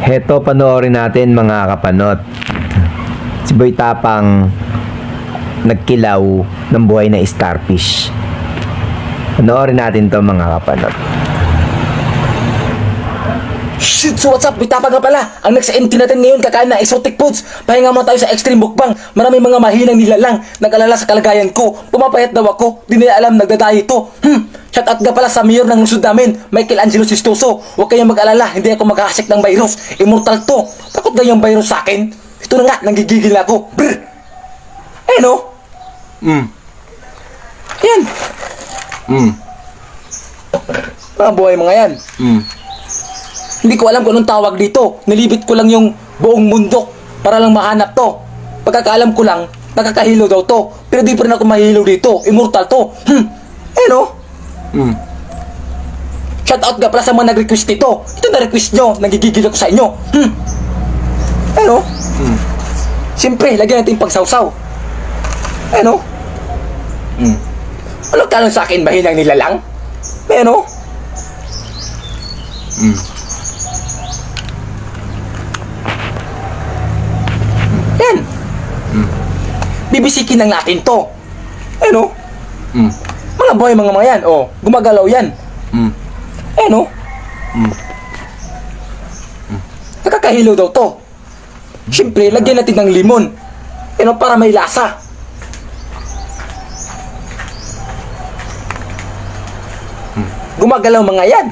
Heto, panoorin natin mga kapanot. Si Boy Tapang nagkilaw ng buhay na starfish. Panoorin natin to mga kapanot. Shit! So what's up? Bitapa nga pala! Ang next entry natin ngayon, kakain na exotic foods. Pahinga mo tayo sa extreme mukbang. Maraming mga mahinang nilalang. Nag-alala sa kalagayan ko. Pumapayat daw ako. Di nila alam nagdadayo ito. Shout out nga pala sa mayor ng lungsod namin, Michael Angelo Sistoso. Huwag kayong mag-alala, hindi ako maghahasik ng virus. Immortal to. Takot na yung virus sa akin. Ito na nga, nanggigigil ako. Brr! Eh no? Yan. Mga buhay mga yan. Hindi ko alam kung anong tawag dito. Nilibit ko lang yung buong bundok para lang mahanap to. Pagkakaalam ko lang, nakakahilo daw to. Pero di pa rin ako mahilo dito. Immortal to. Eh no? Shout out nga pala sa mga nag-request nito. Ito na-request nyo. Nagigigil ako sa inyo. Eh no? Siyempre, lagyan natin pagsawsaw. Eh no? Ano ka lang sa akin, mahinang nilalang? Eh no? Yan. Bibisikin lang natin to. Eh no? Mga boy, mga yan. Oh, gumagalaw yan. Eh no? Nakakahilo daw to. Siyempre, lagyan natin ng limon. Eh no, para may lasa. Gumagalaw mga yan.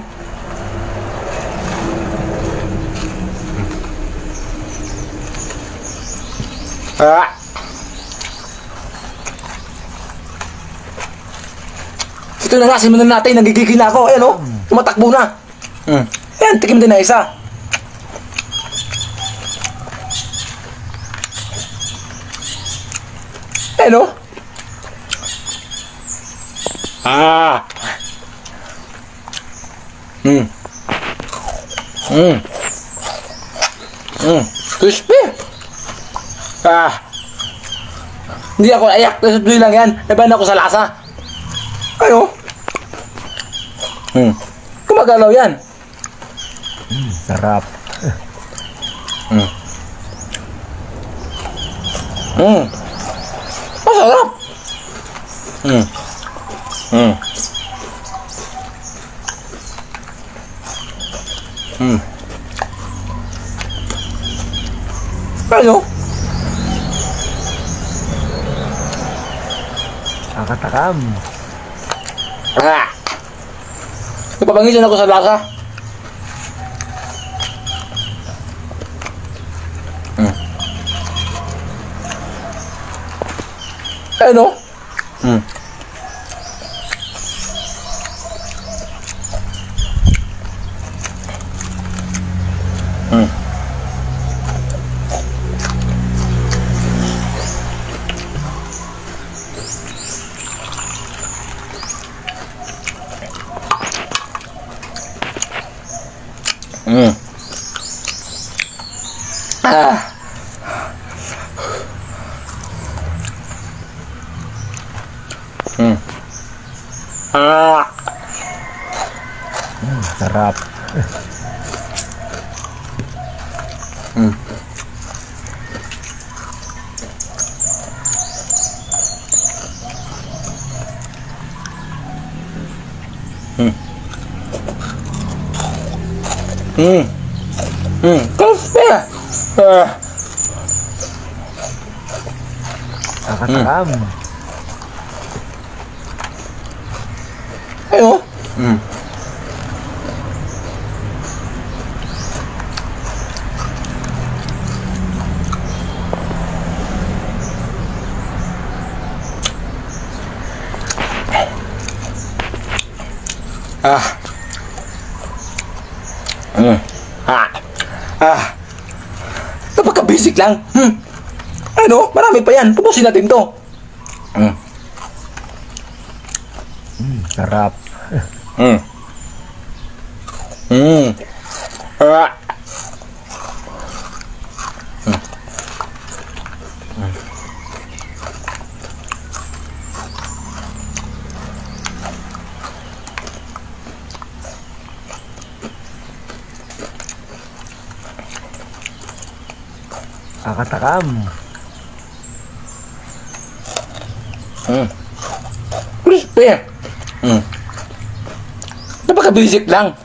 Ito na nga, simulan natin, nagigigil na ako. Ayan o, tumatakbo na. Ayan, tikim din na isa. Ayan o. Crispy. Hindi ako ayak, tuloy lang yan. Nabahan ako sa lasa. Ayo. Gumagalaw yan. Sarap. Masarap. Ano? Nakatakam. Napapangilan ako sa lasa. Ano? Sarap. Crispy. Nakatakam. Ano? Napaka-basic lang. Ano? Marami pa yan. Pupusin natin to. Sarap. Kakatakam. Crispy. Napaka-basic lang.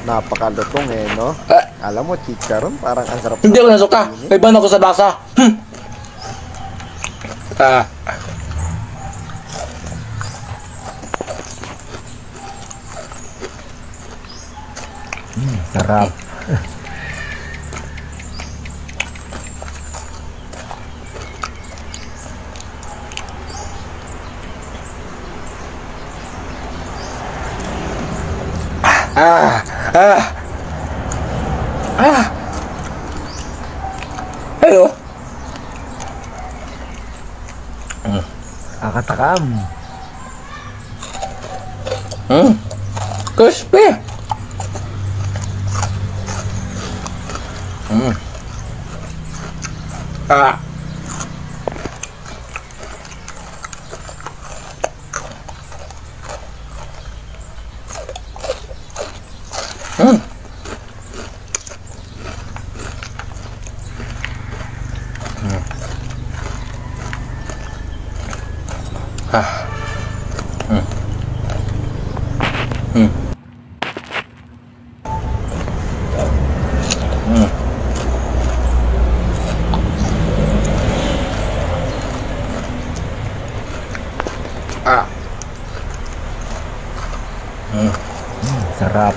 Napakalutong eh, no? Ah, Alam mo, chicharon, parang ang sarap. hindi ako nasuka. May ban ako sa basa. Ah. Sarap. Ah. Ah. Ah. Hello? Kakatakam. Crispy. Ah. Ah. Sarap.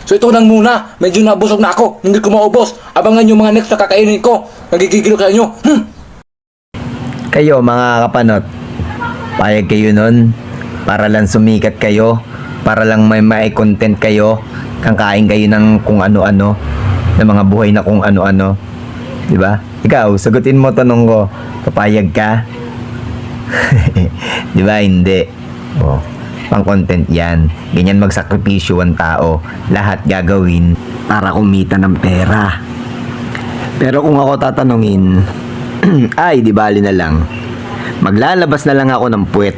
So ito lang muna. Medyo nabusog na ako. Hindi ko maubos. Abangan yung mga next na kakainin ko. Nagigigil ko sa inyo. Kayo mga kapanot, payag kayo nun para lang sumikat kayo, para lang may content kayo, kangkain kayo ng kung ano-ano, ng mga buhay na kung ano-ano. Di ba? Ikaw, sagutin mo tanong ko, papayag ka? Di ba? Hindi. Oh, pang content yan. Ganyan magsakripisyo ang tao. Lahat gagawin para kumita ng pera. Pero kung ako tatanungin, ay, di bali na lang. Maglalabas na lang ako ng puwet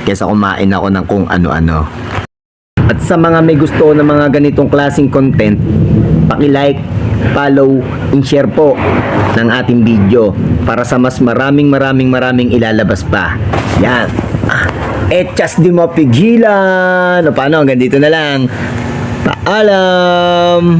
kesa kumain ako ng kung ano-ano. At sa mga may gusto ng mga ganitong klaseng content, paki-like, follow, and share po ng ating video para sa mas maraming ilalabas pa. Yan. Etchas di mapigilan. O paano, hanggang dito na lang. Paalam!